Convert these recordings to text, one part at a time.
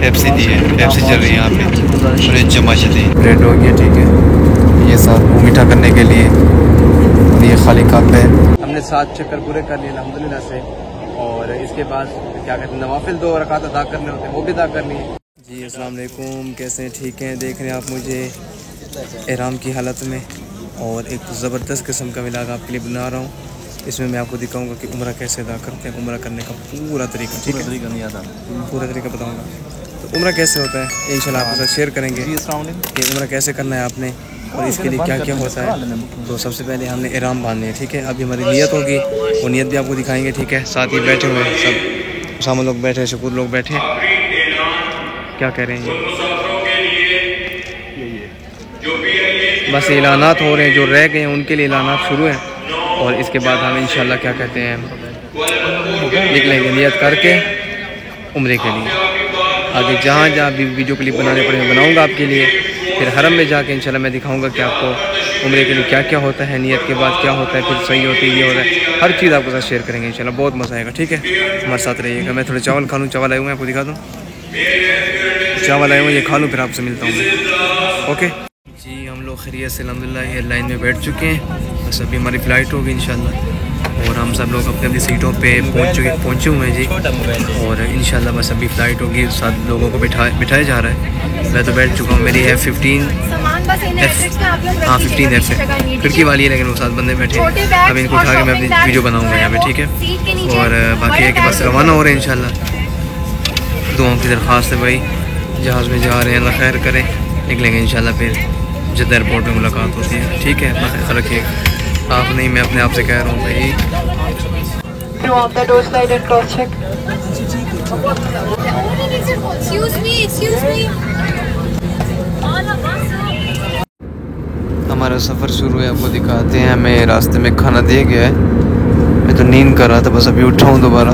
Pepsi दी है, Pepsi चल रही है यहाँ पे और ये चम्मच दी ब्रेड हो गया। ठीक है, ये साथ मुँह मीठा करने के लिए और ये खाली कप है। हमने 7 चक्कर पूरे कर लिए अल्हम्दुलिल्लाह से। और इसके बाद क्या कहते हैं, नवाफिल 2 रकात अदा करने होते हैं, वो भी अदा कर लिए जी। अस्सलाम वालेकुम, कैसे हैं? ठीक हैं? देख रहे हैं आप मुझे एहराम की हालत में और एक ज़बरदस्त किस्म का व्लॉग आपके लिए बना रहा हूँ। इसमें मैं आपको दिखाऊंगा कि उम्रा कैसे अदा करते हैं, उम्रा करने का पूरा तरीका। ठीक है, पूरा तरीका बताऊंगा। तो उम्रा कैसे होता है इंशाल्लाह आपके साथ शेयर करेंगे कि उम्रा कैसे करना है आपने और इसके लिए क्या क्या होता है। तो सबसे पहले हमने एहराम बांधने हैं। ठीक है, अभी हमारी नियत होगी, वो नियत भी आपको दिखाएंगे। ठीक है, साथ ही बैठे हुए हैं सब, सामने लोग बैठे, शकूर लोग बैठे। क्या कह रहे हैं, बस ऐलानात हो रहे हैं, जो रह गए हैं उनके लिए ऐलानात शुरू हैं। और इसके बाद हम इंशाल्लाह क्या कहते हैं निकलेंगे नियत करके उम्रे के लिए। आगे जहाँ जहाँ भी वीडियो क्लिप बनाने पड़े बनाऊंगा आपके लिए। फिर हरम में जाके इंशाल्लाह मैं दिखाऊंगा कि आपको उम्रे के लिए क्या क्या होता है, नियत के बाद क्या होता है, फिर सही होती है, ये होता है, हर चीज़ आपके साथ शेयर करेंगे इंशाल्लाह। बहुत मज़ा आएगा। ठीक है, हमारे साथ रहिएगा। मैं थोड़े चावल खा लूँ, चावल आए हुए हैं, आपको दिखा दूँ। चावल आए हुए, ये खा लूँ, फिर आपसे मिलता हूँ। ओके जी, हम लोग खैरियत से अल्हम्दुलिल्लाह एयरलाइन में बैठ चुके हैं। बस अभी हमारी फ़्लाइट होगी इंशाल्लाह और हम सब लोग अपनी अपनी सीटों पे पहुँचे हुए हैं जी। और इंशाल्लाह बस अभी फ़्लाइट होगी, 7 लोगों को बिठाया जा रहा है। मैं तो बैठ चुका हूँ, मेरी है 15 F खिड़की वाली है, लेकिन वो 7 बंदे बैठे। अब इनको उठा के मैं अपनी वीडियो बनाऊँगा यहाँ पे। ठीक है, और बाकी है कि बस रवाना हो रहे हैं इंशाल्लाह। दुआओं की दरख्वास्त है भाई, जहाज़ में जा रहे हैं, अल्लाह खैर करें, निकलेंगे इंशाल्लाह। फिर जद्दा एयरपोर्ट में मुलाकात होती है। ठीक है, अपना ख्याल रखिएगा। आप नहीं, मैं अपने आप से कह रहा हूँ भाई। हमारा सफ़र शुरू है, आपको दिखाते हैं। हमें रास्ते में खाना दिया गया है। मैं तो नींद कर रहा था, बस अभी उठा हूँ दोबारा,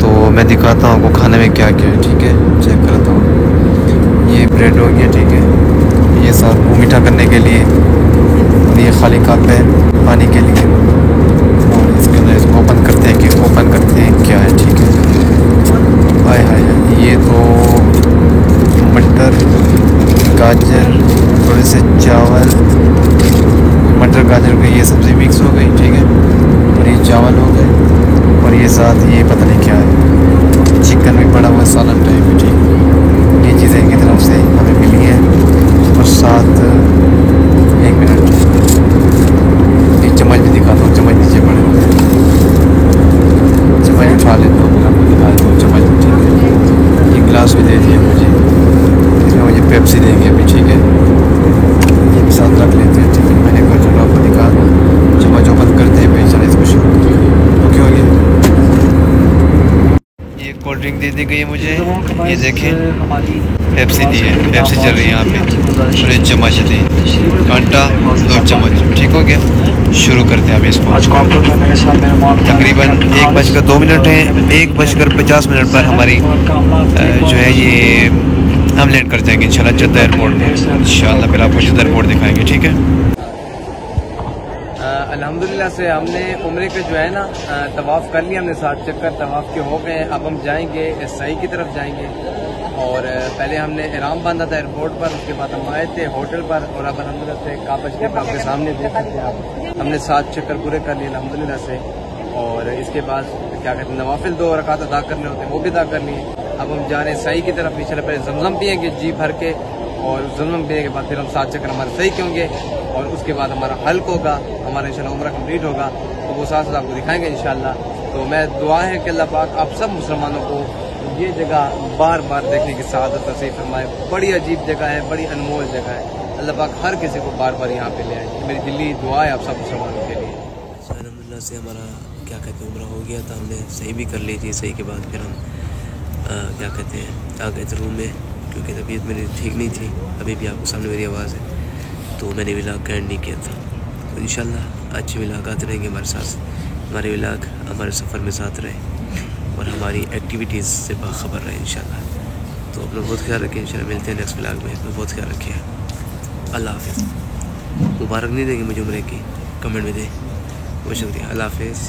तो मैं दिखाता हूँ आपको खाने में क्या क्या है। ठीक है, चेक करता हूँ। ये ब्रेड हो गया। ठीक है, ये साथ मुँह मीठा करने के लिए और ये खाली कप है पानी के लिए। और इसके अंदर इसको ओपन करते हैं कि ओपन करते हैं क्या है। ठीक है, हाय हाय, ये तो मटर, गाजर, थोड़े से चावल, मटर गाजर की ये सब्ज़ी मिक्स हो गई। ठीक है, और ये चावल हो गए और ये साथ ये पता नहीं क्या है, चिकन भी पड़ा हुआ सालन टाइप में। ठीक है, ये चीज़ें इनकी तरफ से हमें मिली हैं। और साथ 1 मिनट, एक चम्मच भी दिखाता हूँ, चम्मच नीचे पड़े हुए हैं, चम्मच उठा लेता हूँ, आपको दिखा देता हूँ चम्मच। ठीक है, ये गिलास भी दे दिए मुझे, इसमें मुझे पेप्सी देंगे अभी। ठीक है, ये भी साथ रख लेते हैं। ठीक है, मैंने कहा चलो आपको दिखा दूँ, चम्मच ओपन करते हैं फिर चले इसको शुरू। ओके हो गया। ये कोल्ड ड्रिंक दे दी गई है मुझे, ये देखें पेप्सी दी है, पेप्सी चल रही है यहाँ पे और ये चम्मच दी, कांटा 2 चम्मच। ठीक हो गया, शुरू करते हैं अभी इसको। तकरीबन 1:02 है, 1:50 पर हमारी जो है ये हम लैंड कर जाएंगे इंशाल्लाह जद्दा एयरपोर्ट में। इंशाल्लाह फिर आपको जद्दा एयरपोर्ट दिखाएंगे। ठीक है, अल्हम्दुलिल्लाह से हमने उम्रे के जो है ना तवाफ़ कर लिया, हमने 7 चक्कर तवाफ़ के हो गए। अब हम जाएंगे सही की तरफ जाएंगे। और पहले हमने एहराम बांधा था एयरपोर्ट पर, उसके बाद हम आए थे होटल पर और अब अल्हम्दुलिल्लाह से काबा शरीफ आपके सामने देख सकते हैं आप। हमने 7 चक्कर पूरे कर लिए अल्हम्दुलिल्लाह से। और इसके बाद क्या कहते हैं, नवाफिल 2 रकात अदा करने होते हैं, वो भी अदा कर लिए। अब हम जा रहे हैं सही की तरफ। पीछे पहले जमजम पिएंगे जी भर के, और जमजम पीने के बाद फिर हम 7 चक्कर हमारे सही के होंगे और उसके बाद हमारा हल्क होगा, हमारा इंशाल्लाह उम्रा कंप्लीट होगा। तो वो साथ साथ आपको दिखाएंगे इंशाल्लाह। तो मैं दुआ है कि अल्लाह पाक आप सब मुसलमानों को ये जगह बार बार देखने की सआदत नसीब फरमाए। बड़ी अजीब जगह है, बड़ी अनमोल जगह है। अल्लाह पाक हर किसी को बार बार यहाँ पे ले आए। मेरी दिली दुआ है आप सब मुसलमानों के लिए। अल्हम्दुलिल्लाह से हमारा क्या कहते हैं उम्रा हो गया था, हमने सही भी कर ली थी। सही के बाद फिर हम क्या कहते हैं आ गए थे रूम में, क्योंकि तबीयत मेरी ठीक नहीं थी। अभी भी आपको सामने मेरी आवाज़ है, तो मैंने व्लॉग कैंड नहीं किया था। तो इंशाल्लाह अच्छे व्लॉग आते रहेंगे हमारे साथ, हमारे व्लॉग हमारे सफ़र में साथ रहे और हमारी एक्टिविटीज़ से बाखबर रहे इंशाल्लाह। तो अपना बहुत ख्याल रखिए, इंशाल्लाह मिलते हैं नेक्स्ट व्लॉग में। अपना बहुत ख्याल रखिए, अल्लाह हाफ़िज़। मुबारक नहीं देंगे मुझे उम्रे की, कमेंट में दें, बहुत शुक्रिया, अल्लाह हाफ़िज़।